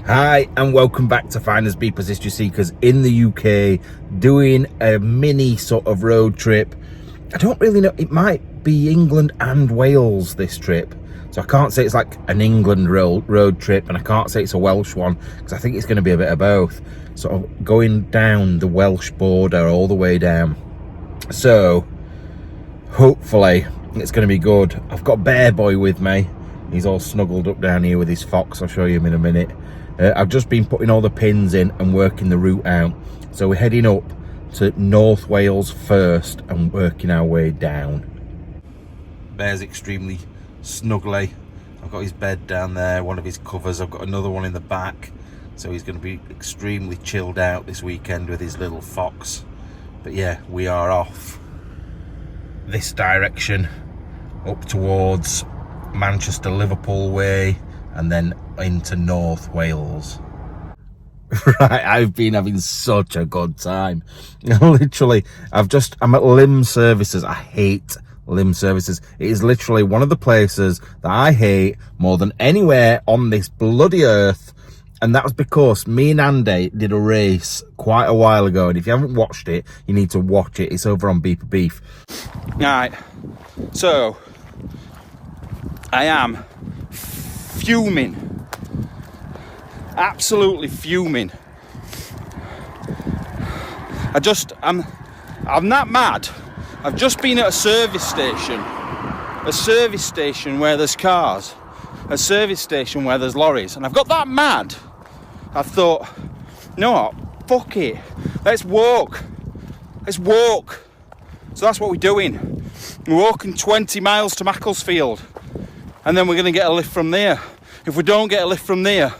Hi and welcome back to FindersBeepers History Seekers in the UK, doing a mini sort of road trip. I don't really know, it might be England and Wales this trip, so I can't say it's like an England road trip, and I can't say it's a Welsh one because I think it's going to be a bit of both, sort of going down the Welsh border all the way down. So hopefully it's going to be good. I've got Bear Boy with me. He's all snuggled up down here with his fox. I'll show you him in a minute. I've just been putting all the pins in and working the route out. So we're heading up to North Wales first and working our way down. Bear's extremely snuggly. I've got his bed down there, one of his covers. I've got another one in the back. So he's going to be extremely chilled out this weekend with his little fox. But yeah, we are off this direction up towards Manchester, Liverpool way, and then into North Wales. Right, I've been having such a good time. Literally, I'm at Limb Services. I hate Limb Services. It is literally one of the places that I hate more than anywhere on this bloody earth. And that was because me and Andy did a race quite a while ago. And if you haven't watched it, you need to watch it. It's over on Beeper Beef. Right, so I am fuming. Absolutely fuming. I'm not mad. I've just been at a service station where there's cars, a service station where there's lorries, and I've got that mad. I thought, you know what, fuck it, let's walk. So that's what we're doing. We're walking 20 miles to Macclesfield, and then we're going to get a lift from there. If we don't get a lift from there,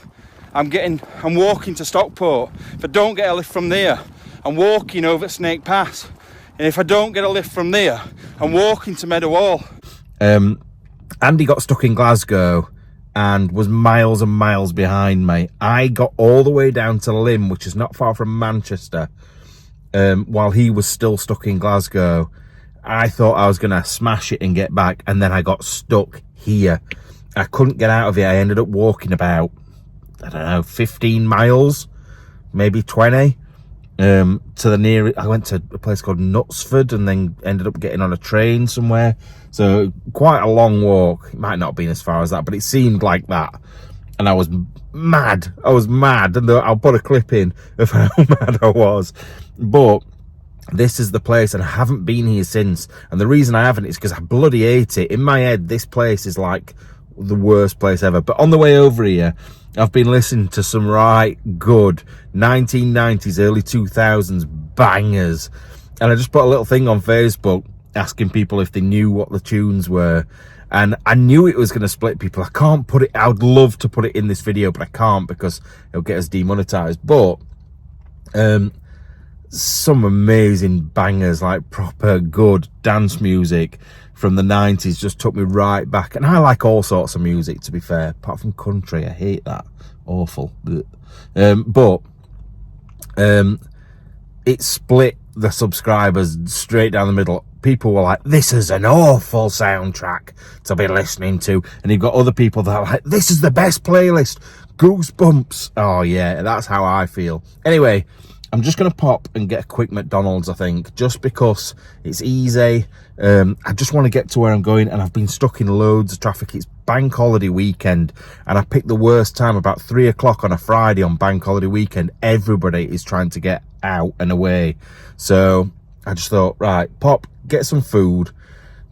I'm walking to Stockport. If I don't get a lift from there, I'm walking over at Snake Pass. And if I don't get a lift from there, I'm walking to Meadowhall. Andy got stuck in Glasgow and was miles and miles behind me. I got all the way down to Lim, which is not far from Manchester, while he was still stuck in Glasgow. I thought I was going to smash it and get back, and then I got stuck here. I couldn't get out of it. I ended up walking about, I don't know, 15 miles, maybe 20, to the nearest. I went to a place called Knutsford and then ended up getting on a train somewhere. So quite a long walk. It might not have been as far as that, but it seemed like that. And I was mad. And I'll put a clip in of how mad I was. But this is the place, and I haven't been here since. And the reason I haven't is because I bloody hate it. In my head, this place is like the worst place ever. But on the way over here, I've been listening to some right good 1990s, early 2000s bangers. And I just put a little thing on Facebook asking people if they knew what the tunes were. And I knew it was going to split people. I can't put it, I would love to put it in this video, but I can't because it'll get us demonetized. But some amazing bangers, like proper good dance music from the 90s, just took me right back. And I like all sorts of music, to be fair, apart from country. I hate that. Awful. But it split the subscribers straight down the middle. People were like, this is an awful soundtrack to be listening to. And you've got other people that are like, this is the best playlist. Goosebumps. Oh yeah, that's how I feel. Anyway, I'm just going to pop and get a quick McDonald's, I think, just because it's easy. I just want to get to where I'm going, and I've been stuck in loads of traffic. It's bank holiday weekend, and I picked the worst time, about 3 o'clock on a Friday on bank holiday weekend. Everybody is trying to get out and away. So I just thought, right, pop, get some food.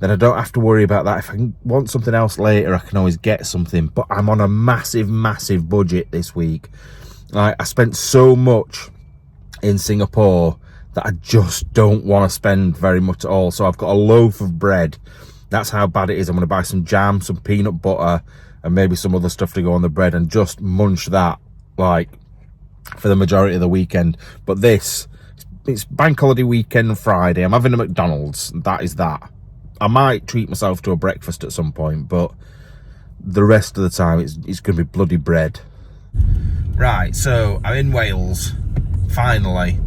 Then I don't have to worry about that. If I want something else later, I can always get something. But I'm on a massive, massive budget this week. I spent so much in Singapore that I just don't want to spend very much at all. So I've got a loaf of bread. That's how bad it is. I'm going to buy some jam, some peanut butter, and maybe some other stuff to go on the bread, and just munch that like for the majority of the weekend. But it's bank holiday weekend Friday. I'm having a McDonald's. That is that. I might treat myself to a breakfast at some point, but the rest of the time it's going to be bloody bread. Right, so I'm in Wales. Finally,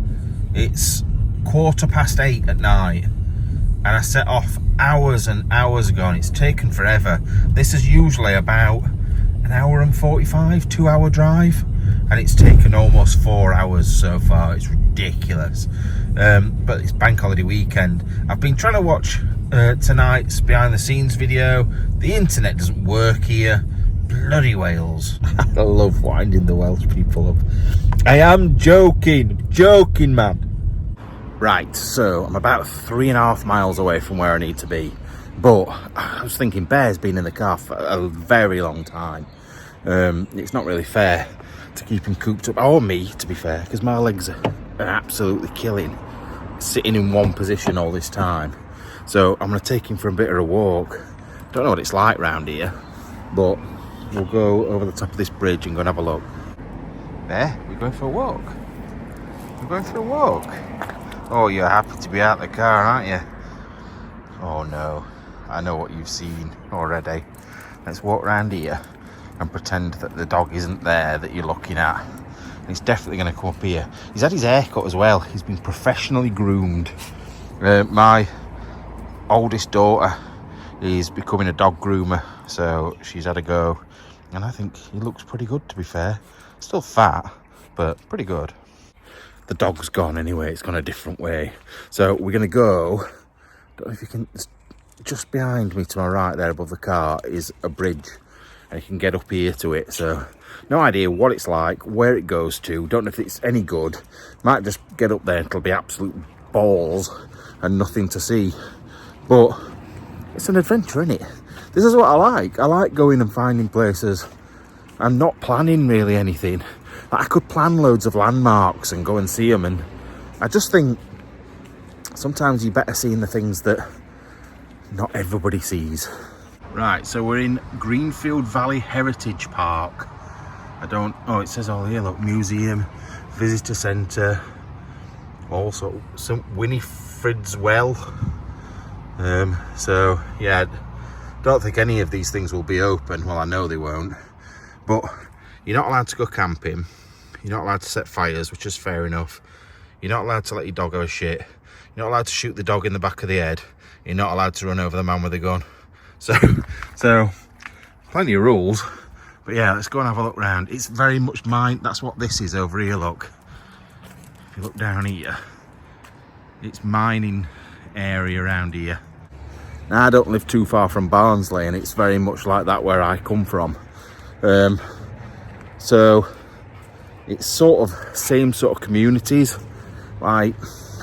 it's 8:15 at night, and I set off hours and hours ago, and it's taken forever. This is usually about an hour and 45, 2 hour drive, and it's taken almost 4 hours so far. It's ridiculous. But it's bank holiday weekend. I've been trying to watch tonight's behind the scenes video. The internet doesn't work here. Bloody Wales. I love winding the Welsh people up. I am joking man. Right, so I'm about 3.5 miles away from where I need to be, but I was thinking Bear's been in the car for a very long time. It's not really fair to keep him cooped up, or me to be fair, because my legs are absolutely killing sitting in one position all this time. So I'm going to take him for a bit of a walk. Don't know what it's like round here, but we'll go over the top of this bridge and go and have a look. There, we're going for a walk. We're going for a walk. Oh, you're happy to be out of the car, aren't you? Oh no, I know what you've seen already. Let's walk around here and pretend that the dog isn't there that you're looking at. He's definitely going to come up here. He's had his hair cut as well. He's been professionally groomed. My oldest daughter is becoming a dog groomer, so she's had a go. And I think he looks pretty good, to be fair. Still fat, but pretty good. The dog's gone anyway. It's gone a different way. So we're going to go, don't know if you can, just behind me to my right there above the car is a bridge. And you can get up here to it. So no idea what it's like, where it goes to. Don't know if it's any good. Might just get up there and it'll be absolute balls and nothing to see. But it's an adventure, isn't it? This is what I like. I like going and finding places and not planning really anything. Like I could plan loads of landmarks and go and see them, and I just think sometimes you're better seeing the things that not everybody sees. Right, so we're in Greenfield Valley Heritage Park. It says all here, look, museum, visitor centre, also some Winifred's Well. So yeah, don't think any of these things will be open. Well, I know they won't, but you're not allowed to go camping. You're not allowed to set fires, which is fair enough. You're not allowed to let your dog have a shit. You're not allowed to shoot the dog in the back of the head. You're not allowed to run over the man with a gun. So plenty of rules. But yeah, let's go and have a look round. It's very much mine. That's what this is over here, look. If you look down here, it's mining area around here. Now, I don't live too far from Barnsley, and it's very much like that where I come from. So it's sort of same sort of communities, like,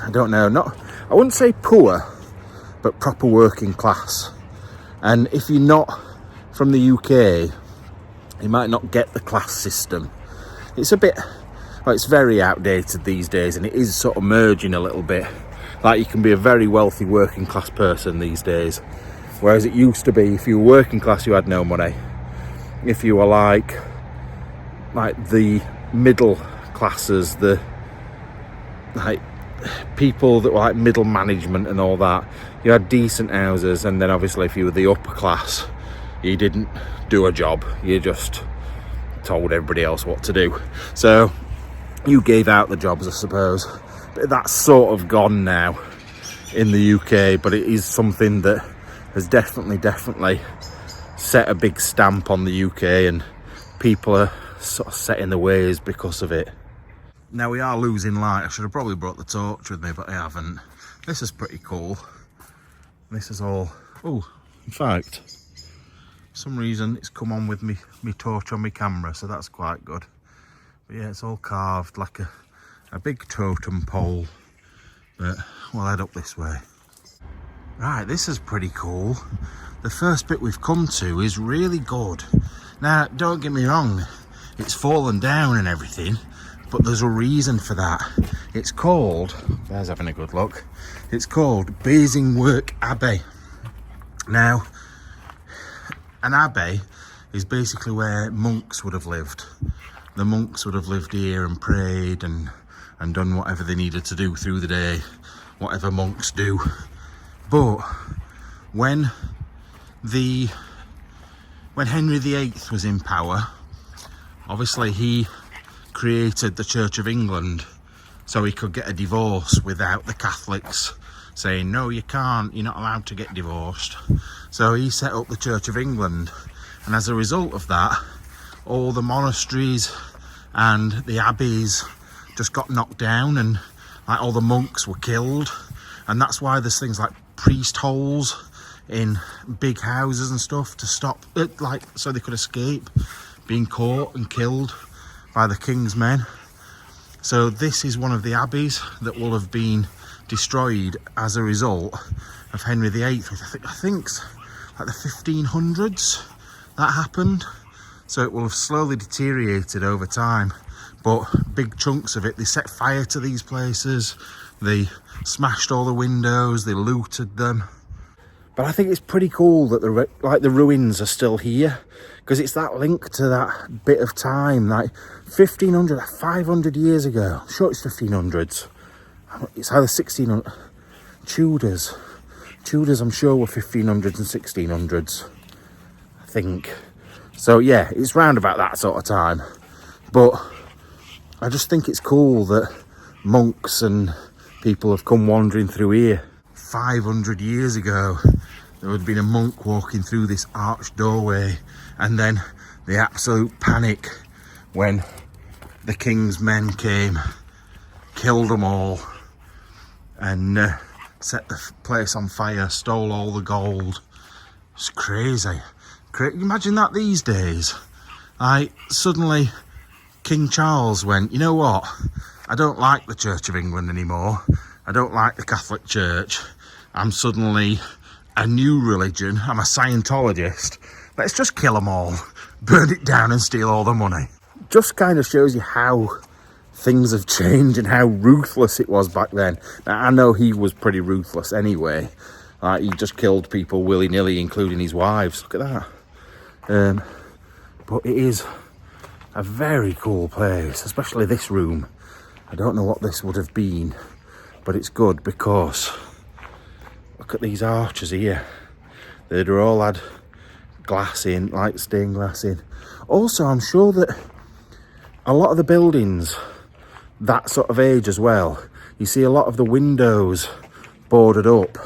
I don't know, I wouldn't say poor, but proper working class. And if you're not from the UK, you might not get the class system. It's it's very outdated these days, and it is sort of merging a little bit. Like, you can be a very wealthy working class person these days, whereas it used to be if you were working class you had no money. If you were like the middle classes, the like people that were like middle management and all that, you had decent houses, and then obviously if you were the upper class, you didn't do a job, you just told everybody else what to do. So you gave out the jobs, I suppose. But that's sort of gone now in the UK, but it is something that has definitely set a big stamp on the UK, and people are sort of set in the ways because of it. Now we are losing light. I should have probably brought the torch with me, but I haven't. This is pretty cool. This is all, in fact, for some reason it's come on with me torch on my camera, so that's quite good. But yeah, it's all carved like a big totem pole, but we'll head up this way. Right, this is pretty cool. The first bit we've come to is really good. Now, don't get me wrong, it's fallen down and everything, but there's a reason for that. It's called, there's having a good look, it's called Basingstoke Abbey. Now, an abbey is basically where monks would have lived. The monks would have lived here and prayed and done whatever they needed to do through the day, whatever monks do. But when Henry VIII was in power, obviously he created the Church of England so he could get a divorce without the Catholics saying, no, you can't, you're not allowed to get divorced. So he set up the Church of England, and as a result of that, all the monasteries and the abbeys just got knocked down, and like all the monks were killed, and that's why there's things like priest holes in big houses and stuff to stop it, like so they could escape being caught and killed by the king's men. So this is one of the abbeys that will have been destroyed as a result of Henry VIII. I think like the 1500s that happened. So it will have slowly deteriorated over time, but big chunks of it, they set fire to these places, they smashed all the windows, they looted them. But I think it's pretty cool that the ruins are still here, because it's that link to that bit of time, like 1500, 500 years ago. I'm sure it's 1500s. It's either 1600. Tudors, I'm sure, were 1500s and 1600s, I think. So yeah, it's round about that sort of time. But I just think it's cool that monks and people have come wandering through here. 500 years ago, there would have been a monk walking through this arched doorway, and then the absolute panic when the king's men came, killed them all, and set the place on fire, stole all the gold. It's crazy. Imagine that these days. Like, suddenly King Charles went, you know what, I don't like the Church of England anymore, I don't like the Catholic Church, I'm suddenly a new religion, I'm a Scientologist, let's just kill them all, burn it down and steal all the money. Just kind of shows you how things have changed and how ruthless it was back then. Now, I know he was pretty ruthless anyway, like he just killed people willy-nilly, including his wives. Look at that. But it is a very cool place, especially this room. I don't know what this would have been, but it's good because look at these arches here. They'd all had glass in, like stained glass in. Also, I'm sure that a lot of the buildings that sort of age as well, you see a lot of the windows boarded up,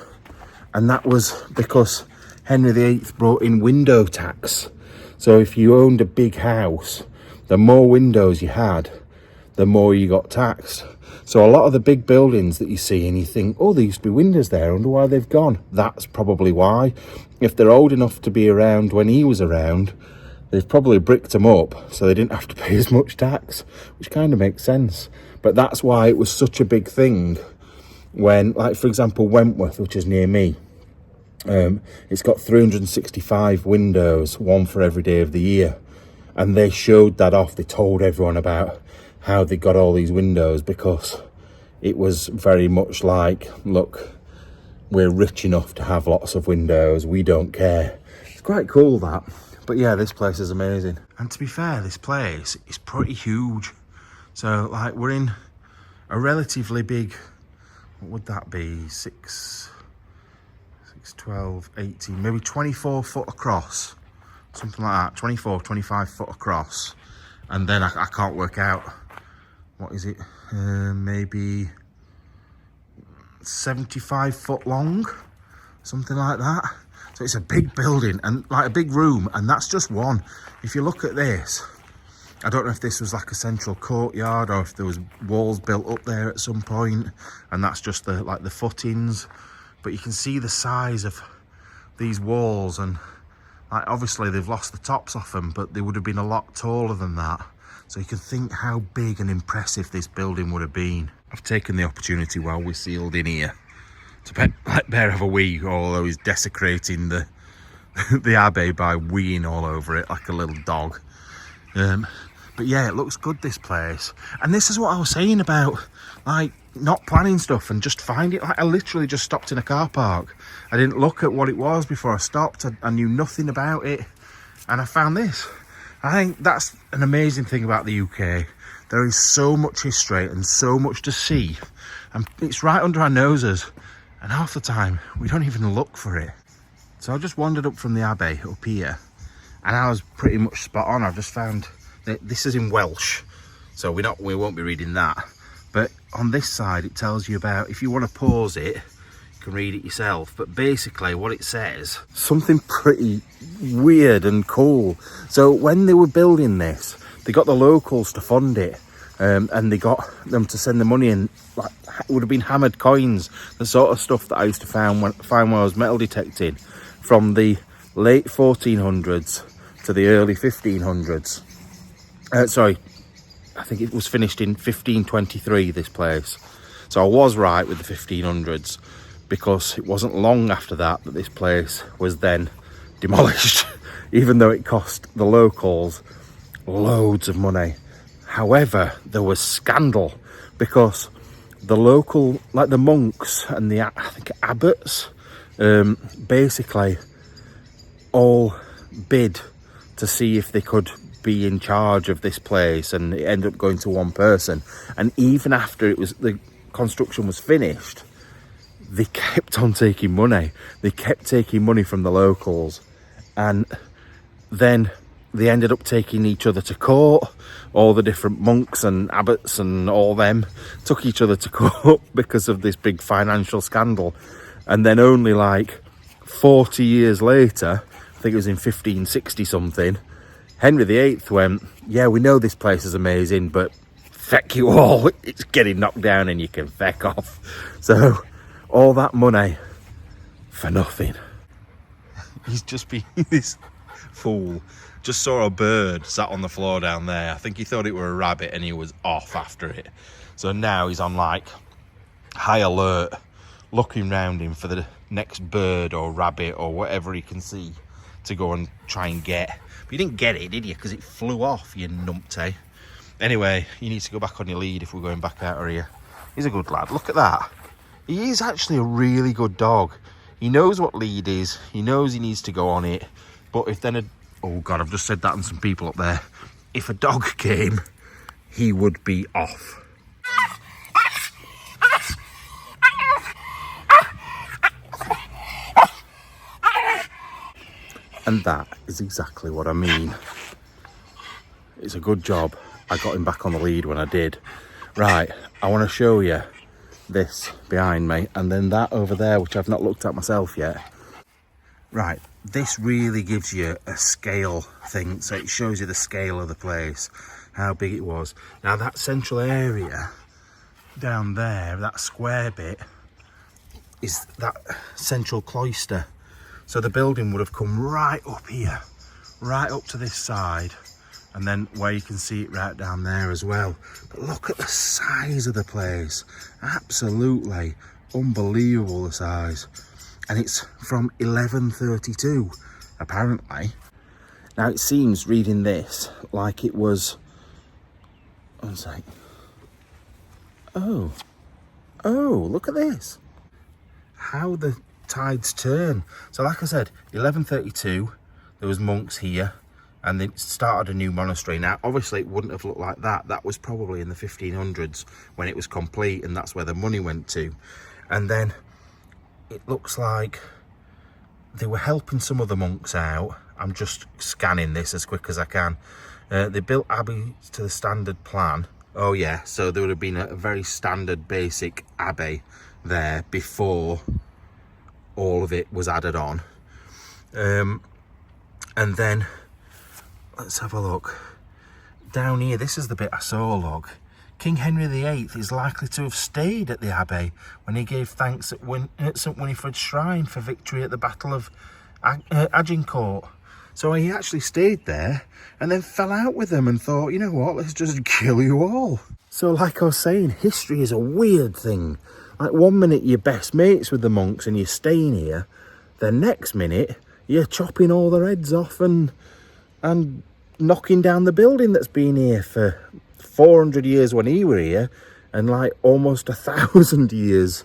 and that was because Henry VIII brought in window tax. So if you owned a big house, the more windows you had, the more you got taxed. So a lot of the big buildings that you see and you think, oh, there used to be windows there, I wonder why they've gone. That's probably why. If they're old enough to be around when he was around, they've probably bricked them up so they didn't have to pay as much tax, which kind of makes sense. But that's why it was such a big thing when, like, for example, Wentworth, which is near me, it's got 365 windows, one for every day of the year. And they showed that off. They told everyone about how they got all these windows, because it was very much like, look, we're rich enough to have lots of windows, we don't care. It's quite cool, that. But yeah, this place is amazing. And to be fair, this place is pretty huge. So like, we're in a relatively big, what would that be, 12, 18, maybe 24 foot across, something like that, 24, 25 foot across. And then I can't work out, what is it, maybe 75 foot long, something like that. So it's a big building and like a big room, and that's just one. If you look at this, I don't know if this was like a central courtyard or if there was walls built up there at some point, and that's just the like the footings. But you can see the size of these walls, and like obviously they've lost the tops off them, but they would have been a lot taller than that. So you can think how big and impressive this building would have been. I've taken the opportunity while we're sealed in here to let Bear have a wee, although he's desecrating the the abbey by weeing all over it like a little dog. But yeah, it looks good, this place. And this is what I was saying about like not planning stuff and just find it. Like, I literally just stopped in a car park. I didn't look at what it was before I stopped. I knew nothing about it, and I found this. I think that's an amazing thing about the UK. There is so much history and so much to see, and it's right under our noses, and half the time we don't even look for it. So I just wandered up from the abbey up here, and I was pretty much spot on. I've just found that this is in Welsh, so we won't be reading that. But on this side, it tells you about, if you want to pause it, you can read it yourself. But basically what it says, something pretty weird and cool. So when they were building this, they got the locals to fund it, and they got them to send the money in. Like, it would have been hammered coins, the sort of stuff that I used to find when I was metal detecting, from the late 1400s to the early 1500s. Sorry, I think it was finished in 1523, this place. So I was right with the 1500s, because it wasn't long after that this place was then demolished, even though it cost the locals loads of money. However, there was scandal, because the local, like the monks and the, I think, abbots, basically all bid to see if they could be in charge of this place, and it ended up going to one person. And even after the construction was finished, they kept on taking money. They kept taking money from the locals, and then they ended up taking each other to court. All the different monks and abbots and all them took each other to court because of this big financial scandal. And then only like 40 years later, I think it was in 1560 something, Henry VIII went, yeah, we know this place is amazing, but feck you all, it's getting knocked down and you can feck off. So all that money for nothing. He's just been this fool. Just saw a bird sat on the floor down there. I think he thought it were a rabbit and he was off after it. So now he's on like high alert, looking round him for the next bird or rabbit or whatever he can see to go and try and get. But you didn't get it, did you? Because it flew off, you numpty. Anyway, you need to go back on your lead if we're going back out of here. He's a good lad. Look at that. He is actually a really good dog. He knows what lead is. He knows he needs to go on it. But if then oh God, I've just said that on some people up there. If a dog came, he would be off. And that is exactly what I mean. It's a good job I got him back on the lead when I did. Right, I want to show you this behind me, and then that over there, which I've not looked at myself yet. Right, this really gives you a scale thing, so it shows you the scale of the place, how big it was. Now that central area down there, that square bit, is that central cloister. So the building would have come right up here, right up to this side, and then where you can see it right down there as well. But look at the size of the place, absolutely unbelievable, the size. And it's from 1132, apparently. Now it seems, reading this, like it was, one sec. Oh, look at this. How the tides turn. So like I said, 1132, there was monks here, and they started a new monastery. Now, obviously it wouldn't have looked like that. That was probably in the 1500s when it was complete, and that's where the money went to. And then it looks like they were helping some of the monks out. I'm just scanning this as quick as I can. They built abbeys to the standard plan. Oh yeah, so there would have been a very standard basic abbey there before all of it was added on. And then, let's have a look. Down here, this is the bit I saw, look. King Henry VIII is likely to have stayed at the abbey when he gave thanks at St Winifred's shrine for victory at the Battle of Agincourt. So he actually stayed there and then fell out with them and thought, you know what, let's just kill you all. So like I was saying, history is a weird thing. Like one minute you're best mates with the monks and you're staying here, the next minute you're chopping all their heads off and knocking down the building that's been here for 400 years when he were here, and like almost 1,000 years.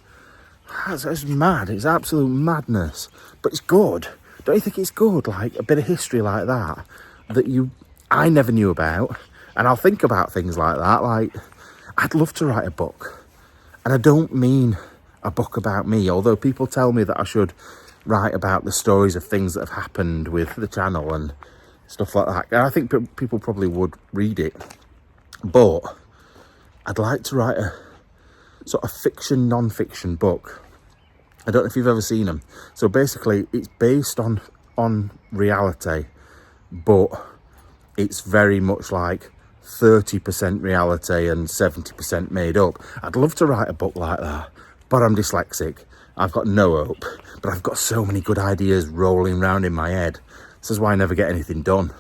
That's mad. It's absolute madness. But it's good. Don't you think it's good? Like a bit of history like that I never knew about, and I'll think about things like that. Like I'd love to write a book, and I don't mean a book about me, although people tell me that I should write about the stories of things that have happened with the channel and stuff like that. And I think people probably would read it. But I'd like to write a sort of fiction, non-fiction book. I don't know if you've ever seen them. So basically, it's based on reality, but it's very much like 30% reality and 70% made up. I'd love to write a book like that, but I'm dyslexic. I've got no hope, but I've got so many good ideas rolling around in my head. This is why I never get anything done.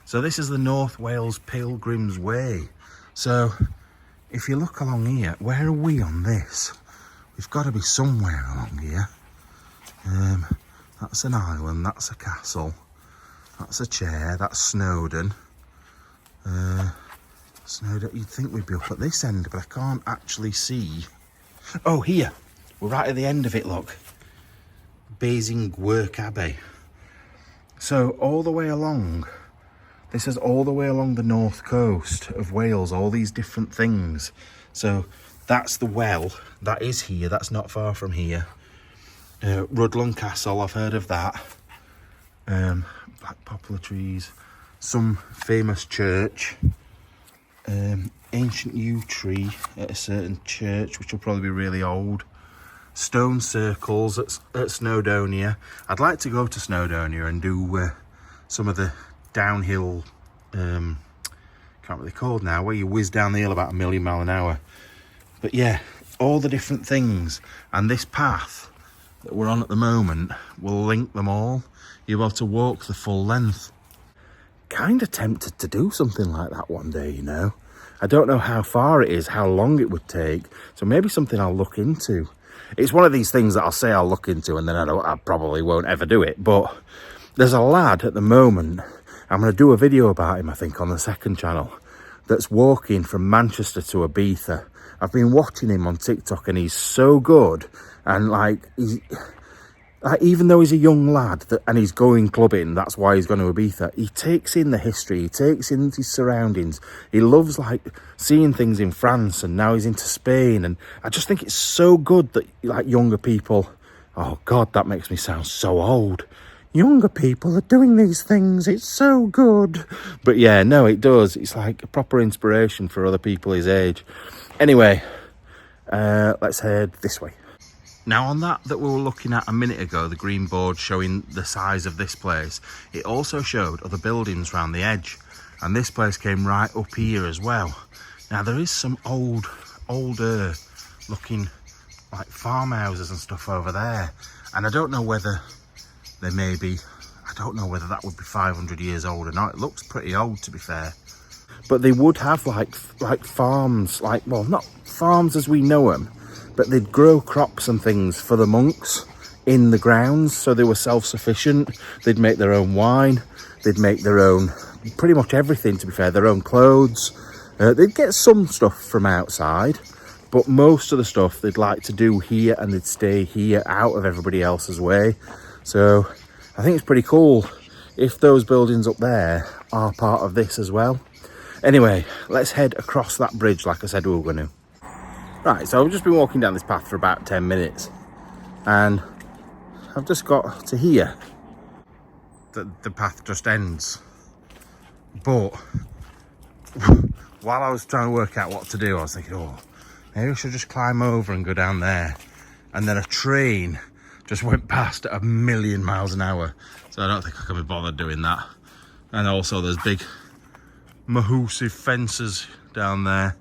So this is the North Wales Pilgrims Way. So if you look along here, where are we on this? We've got to be somewhere along here. That's an island, that's a castle, that's a chair, that's Snowdon. Snowdon, you'd think we'd be up at this end, but I can't actually see. Oh, here, we're right at the end of it, look. Basingwerk Abbey. So all the way along, this is all the way along the north coast of Wales, all these different things. So that's the well, that is here, that's not far from here. Rudland Castle, I've heard of that. Black poplar trees, some famous church, ancient yew tree at a certain church, which will probably be really old. Stone circles at Snowdonia. I'd like to go to Snowdonia and do some of the downhill, can't really called now, where you whiz down the hill about 1,000,000 miles an hour. But yeah, all the different things, and this path that we're on at the moment will link them all. You'll be able to walk the full length. Kind of tempted to do something like that one day, you know. I don't know how far it is, how long it would take, so maybe something I'll look into. It's one of these things that I'll say I'll look into and then I probably won't ever do it. But there's a lad at the moment, I'm going to do a video about him, I think, on the second channel, that's walking from Manchester to Ibiza. I've been watching him on TikTok and he's so good. And like, even though he's a young lad and he's going clubbing, that's why he's going to Ibiza, he takes in the history, he takes in his surroundings. He loves like seeing things in France, and now he's into Spain. And I just think it's so good that like younger people, oh God, that makes me sound so old. Younger people are doing these things, it's so good. But yeah, no, it does. It's like a proper inspiration for other people his age. Anyway, let's head this way. Now on that we were looking at a minute ago, the green board showing the size of this place, it also showed other buildings around the edge. And this place came right up here as well. Now there is some older looking like farmhouses and stuff over there. And I don't know whether they may be, I don't know whether that would be 500 years old or not. It looks pretty old, to be fair. But they would have like farms, like, well, not farms as we know them, but they'd grow crops and things for the monks in the grounds, so they were self-sufficient. They'd make their own wine, they'd make their own, pretty much everything, to be fair, their own clothes. They'd get some stuff from outside, but most of the stuff they'd like to do here, and they'd stay here out of everybody else's way. So I think it's pretty cool if those buildings up there are part of this as well. Anyway, let's head across that bridge like I said we were going to. Right, so I've just been walking down this path for about 10 minutes and I've just got to here. The path just ends. But while I was trying to work out what to do, I was thinking, oh, maybe I should just climb over and go down there. And then a train just went past at 1,000,000 miles an hour. So I don't think I can be bothered doing that. And also there's big massive fences down there.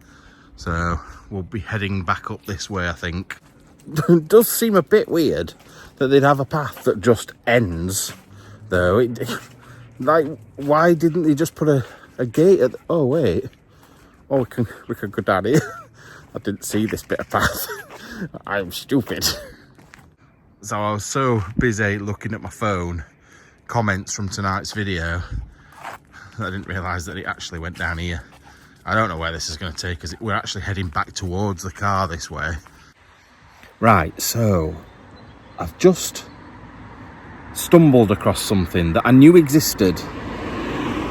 So we'll be heading back up this way, I think. It does seem a bit weird that they'd have a path that just ends, though. Like, why didn't they just put a gate at oh wait, oh we can go down here. I didn't see this bit of path. I'm stupid. So I was so busy looking at my phone, comments from tonight's video, I didn't realise that it actually went down here. I don't know where this is going to take us. We're actually heading back towards the car this way. Right, so I've just stumbled across something that I knew existed,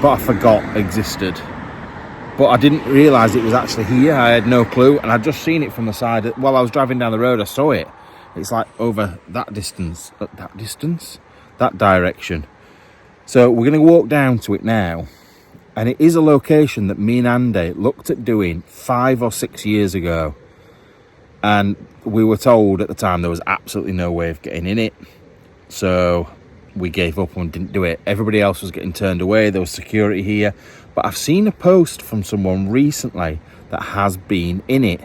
but I forgot existed. But I didn't realise it was actually here. I had no clue, and I'd just seen it from the side. While I was driving down the road, I saw it. It's like over that distance, that direction. So we're going to walk down to it now. And it is a location that me and Andy looked at doing 5 or 6 years ago. And we were told at the time there was absolutely no way of getting in it. So we gave up and didn't do it. Everybody else was getting turned away. There was security here. but I've seen a post from someone recently that has been in it.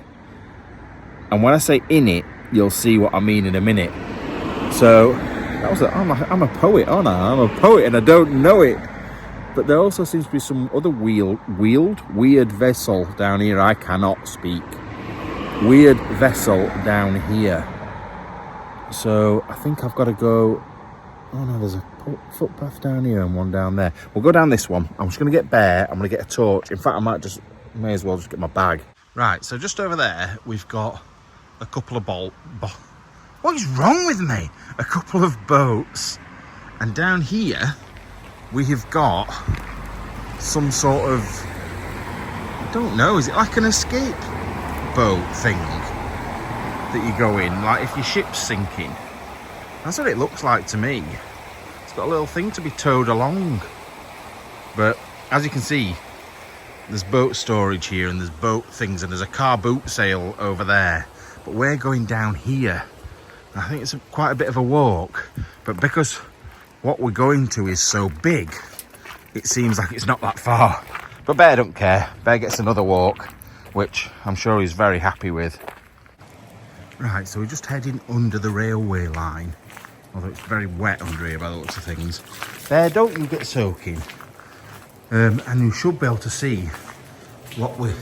And when I say in it, you'll see what I mean in a minute. So that was I'm a poet, aren't I? I'm a poet and I don't know it. But there also seems to be some other weird vessel down here. I cannot speak. Weird vessel down here. So I think I've got to go. Oh no, there's a footpath down here and one down there. We'll go down this one. I'm just going to get bare. I'm going to get a torch. In fact, may as well just get my bag. Right, so just over there, we've got a couple of what is wrong with me? A couple of boats. And down here, we have got some sort of, I don't know, is it like an escape boat thing that you go in, like if your ship's sinking? That's what it looks like to me. It's got a little thing to be towed along. But as you can see, there's boat storage here and there's boat things and there's a car boot sale over there. But we're going down here. I think it's quite a bit of a walk, but because what we're going to is so big, it seems like it's not that far. But Bear don't care. Bear gets another walk, which I'm sure he's very happy with. Right, so we're just heading under the railway line, although it's very wet under here by the looks of things. Bear, don't you get soaking. And you should be able to see what we're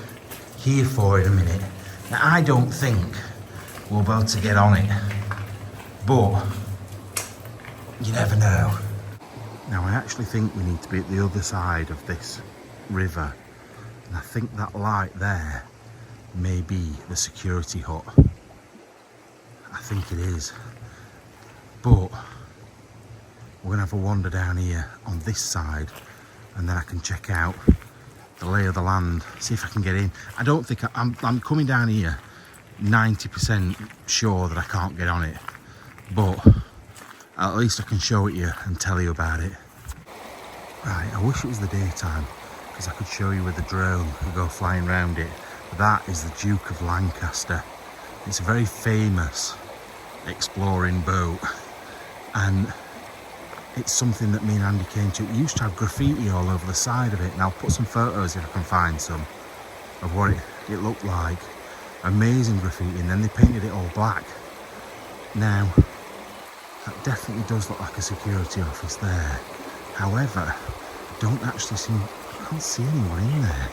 here for in a minute. Now, I don't think we'll be able to get on it, but you never know. Now, I actually think we need to be at the other side of this river, and I think that light there may be the security hut. I think it is, but we're gonna have a wander down here on this side, and then I can check out the lay of the land, see if I can get in. I don't think I'm coming down here 90% sure that I can't get on it, but at least I can show it you and tell you about it. Right, I wish it was the daytime because I could show you with the drone and go flying around it. But that is the Duke of Lancaster. It's a very famous exploring boat, and it's something that me and Andy came to. It used to have graffiti all over the side of it, and I'll put some photos if I can find some of what it looked like. Amazing graffiti, and then they painted it all black. Now, that definitely does look like a security office there. However, I can't see anyone in there.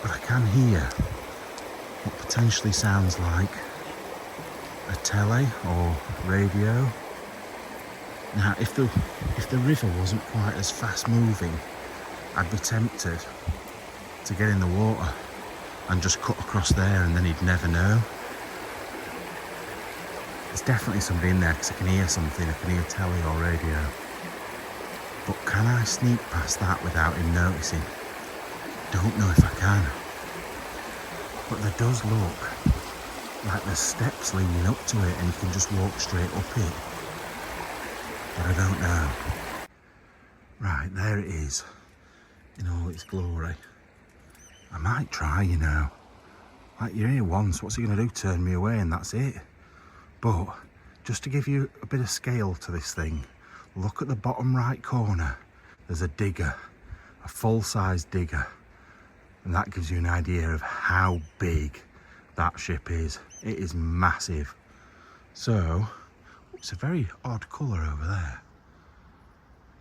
But I can hear what potentially sounds like a telly or radio. Now, if the river wasn't quite as fast moving, I'd be tempted to get in the water and just cut across there, and then he'd never know. There's definitely somebody in there because I can hear something. I can hear telly or radio. But can I sneak past that without him noticing? Don't know if I can. But there does look like there's steps leading up to it and you can just walk straight up it. But I don't know. Right, there it is in all its glory. I might try, you know. Like, you're here once, what's he going to do? Turn me away and that's it. But just to give you a bit of scale to this thing, look at the bottom right corner. There's a digger, a full-size digger. And that gives you an idea of how big that ship is. It is massive. So, it's a very odd colour over there.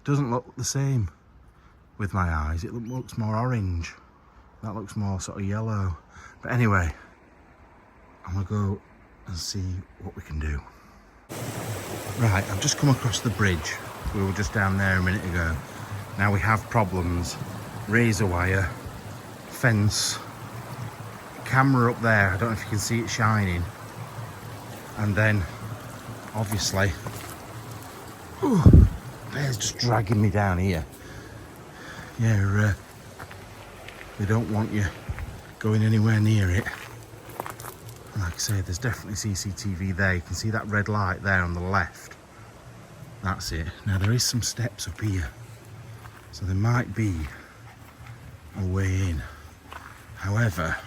Doesn't look the same with my eyes. It looks more orange. That looks more sort of yellow. But anyway, I'm gonna go and see what we can do. Right, I've just come across the bridge. We were just down there a minute ago. Now we have problems. Razor wire, fence, camera up there. I don't know if you can see it shining. And then, obviously, Bear's just dragging me down here. Yeah, they don't want you going anywhere near it. Like I say, there's definitely CCTV there. You can see that red light there on the left. That's it. Now there is some steps up here, so there might be a way in. However,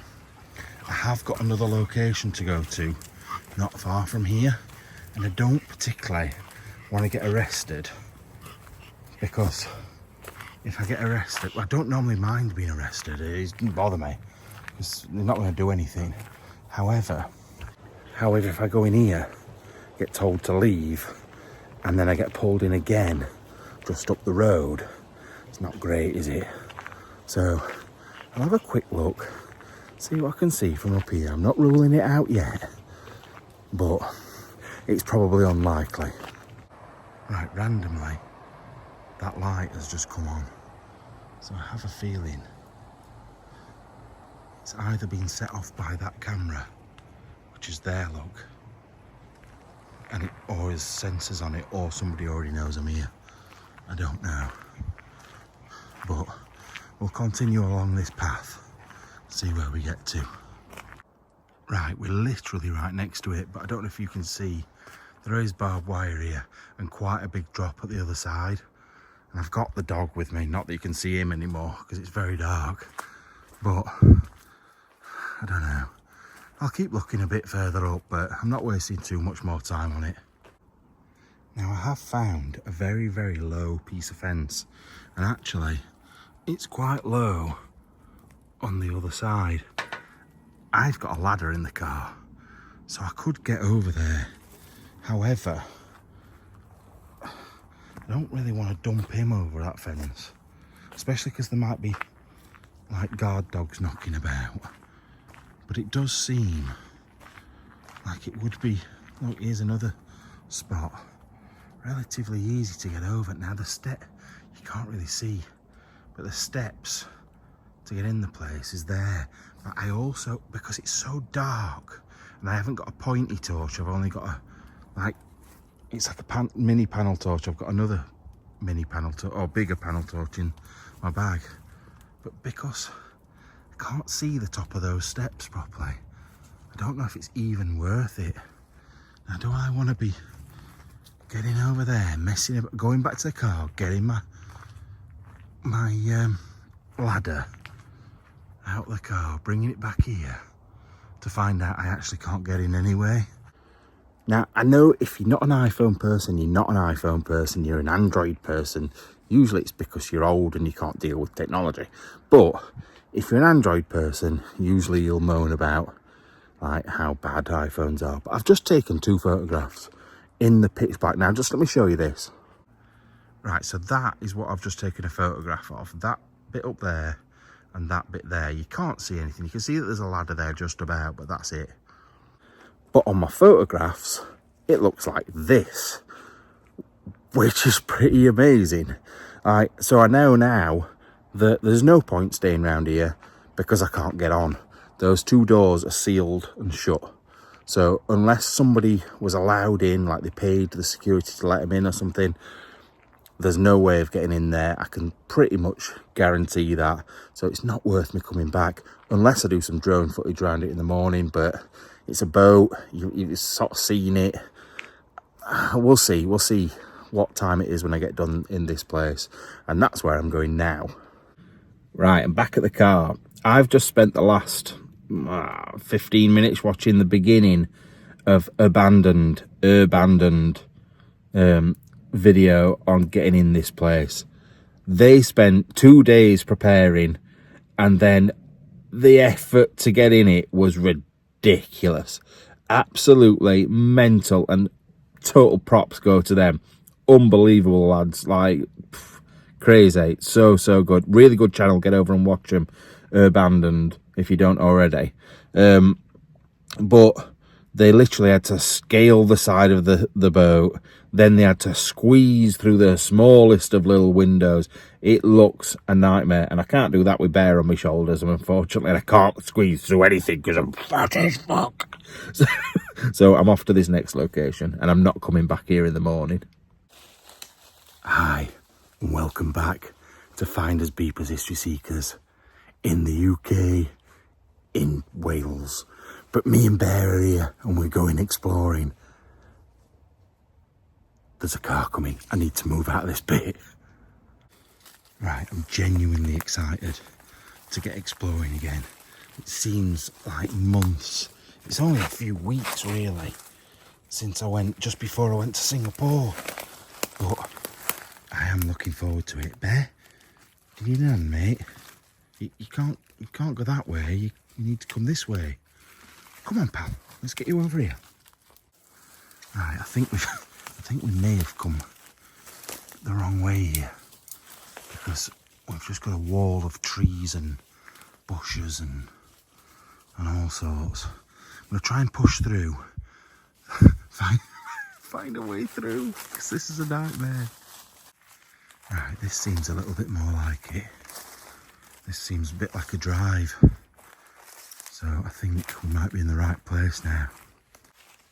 I have got another location to go to, not far from here, and I don't particularly want to get arrested because if I get arrested, well, I don't normally mind being arrested. It doesn't bother me. They're not going to do anything. However, if I go in here, get told to leave, and then I get pulled in again, just up the road, it's not great, is it? So I'll have a quick look, see what I can see from up here. I'm not ruling it out yet, but it's probably unlikely. Right, randomly, that light has just come on. So I have a feeling it's either been set off by that camera, which is there, look, and it or has sensors on it, or somebody already knows I'm here. I don't know. But we'll continue along this path, see where we get to. Right, we're literally right next to it, but I don't know if you can see, there is barbed wire here and quite a big drop at the other side. And I've got the dog with me, not that you can see him anymore because it's very dark, but I don't know. I'll keep looking a bit further up, but I'm not wasting too much more time on it. Now I have found a very, very low piece of fence, and actually it's quite low on the other side. I've got a ladder in the car, so I could get over there. However, I don't really want to dump him over that fence, especially because there might be like guard dogs knocking about. But it does seem like it would be, look, here's another spot, relatively easy to get over. Now the step, you can't really see, but the steps to get in the place is there. But I also, because it's so dark and I haven't got a pointy torch, I've only got a, like, it's like a mini panel torch. I've got another mini panel torch, or bigger panel torch in my bag. But because I can't see the top of those steps properly, I don't know if it's even worth it. Now, do I want to be getting over there, messing about, going back to the car, getting my ladder out of the car, bringing it back here to find out I actually can't get in anyway? Now, I know if you're not an iPhone person, you're not an iPhone person, you're an Android person. Usually it's because you're old and you can't deal with technology. But if you're an Android person, usually you'll moan about like how bad iPhones are. But I've just taken 2 photographs in the pitch black. Now, just let me show you this. Right, so that is what I've just taken a photograph of. That bit up there and that bit there. You can't see anything. You can see that there's a ladder there just about, but that's it. But on my photographs, it looks like this, which is pretty amazing. So I know now that there's no point staying around here because I can't get on. Those 2 doors are sealed and shut. So unless somebody was allowed in, like they paid the security to let them in or something, there's no way of getting in there. I can pretty much guarantee that. So it's not worth me coming back unless I do some drone footage around it in the morning. But it's a boat, you've sort of seen it. We'll see what time it is when I get done in this place. And that's where I'm going now. Right, I'm back at the car. I've just spent the last 15 minutes watching the beginning of abandoned video on getting in this place. They spent 2 days preparing, and then the effort to get in it was ridiculous, absolutely mental, and total props go to them. Unbelievable lads, like crazy. So good, really good channel. Get over and watch them, abandoned, if you don't already. But they literally had to scale the side of the boat. Then they had to squeeze through the smallest of little windows. It looks a nightmare. And I can't do that with bear on my shoulders. And unfortunately, I can't squeeze through anything because I'm fat as fuck. So I'm off to this next location. And I'm not coming back here in the morning. Hi, and welcome back to FindersBeepers History Seekers in the UK, in Wales. But me and Bear are here and we're going exploring. There's a car coming. I need to move out of this bit. Right, I'm genuinely excited to get exploring again. It seems like months. It's only a few weeks really since I went, just before I went to Singapore. But I am looking forward to it. Bear, You need a hand, mate. You can't go that way. You need to come this way. Come on, pal. Let's get you over here. Right, I think we may have come the wrong way here, because we've just got a wall of trees and bushes and all sorts. I'm gonna try and push through. Find a way through, because this is a nightmare. Right, this seems a little bit more like it. This seems a bit like a drive. So I think we might be in the right place now.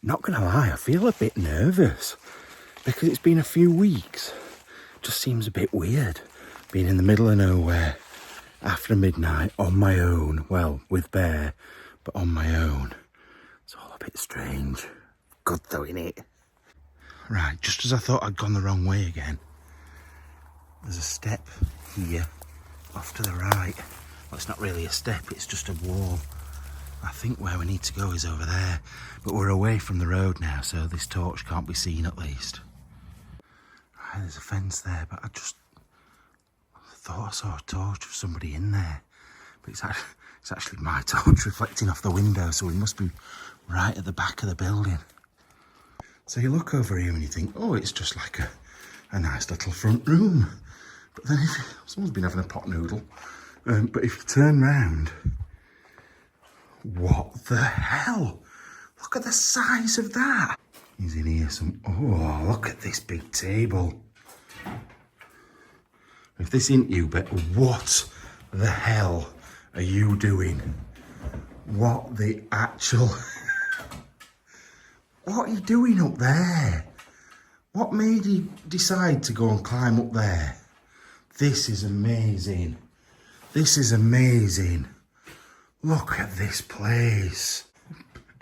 Not gonna lie, I feel a bit nervous because it's been a few weeks. Just seems a bit weird being in the middle of nowhere after midnight on my own. Well, with Bear, but on my own. It's all a bit strange. Good though, innit? Right, just as I thought I'd gone the wrong way again, there's a step here off to the right. Well, it's not really a step, it's just a wall. I think where we need to go is over there, but we're away from the road now, so this torch can't be seen at least. Right, there's a fence there, but I just thought I saw a torch of somebody in there, but it's actually my torch reflecting off the window, so we must be right at the back of the building. So you look over here and you think, oh, it's just like a nice little front room. But then someone's been having a pot noodle. But if you turn round, what the hell? Look at the size of that. He's in here oh, look at this big table. If this isn't you, but what the hell are you doing? What the actual... What are you doing up there? What made you decide to go and climb up there? This is amazing. This is amazing. Look at this place.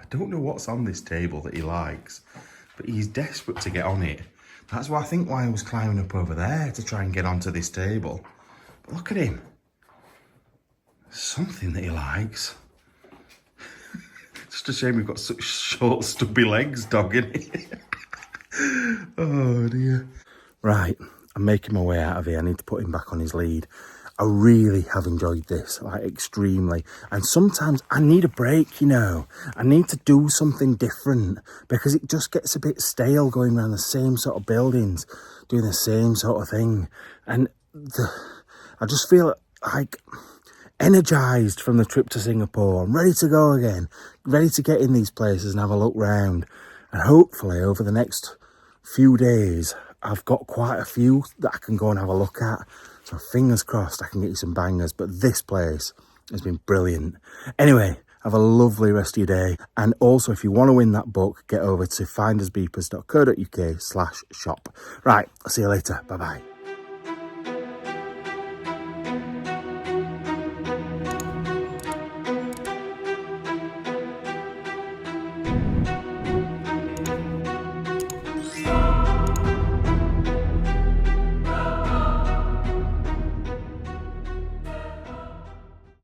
I don't know what's on this table that he likes, but he's desperate to get on it. That's why I think why he was climbing up over there, to try and get onto this table. But look at him. Something that he likes. Just a shame we've got such short, stubby legs, dog, innit? Oh dear. Right, I'm making my way out of here. I need to put him back on his lead. I really have enjoyed this, like extremely. And sometimes I need a break, you know. I need to do something different because it just gets a bit stale going around the same sort of buildings, doing the same sort of thing. And I just feel like energised from the trip to Singapore. I'm ready to go again, ready to get in these places and have a look round. And hopefully over the next few days, I've got quite a few that I can go and have a look at. So fingers crossed I can get you some bangers. But this place has been brilliant. Anyway, have a lovely rest of your day. And also, if you want to win that book, get over to findersbeepers.co.uk/shop. Right, I'll see you later. Bye-bye.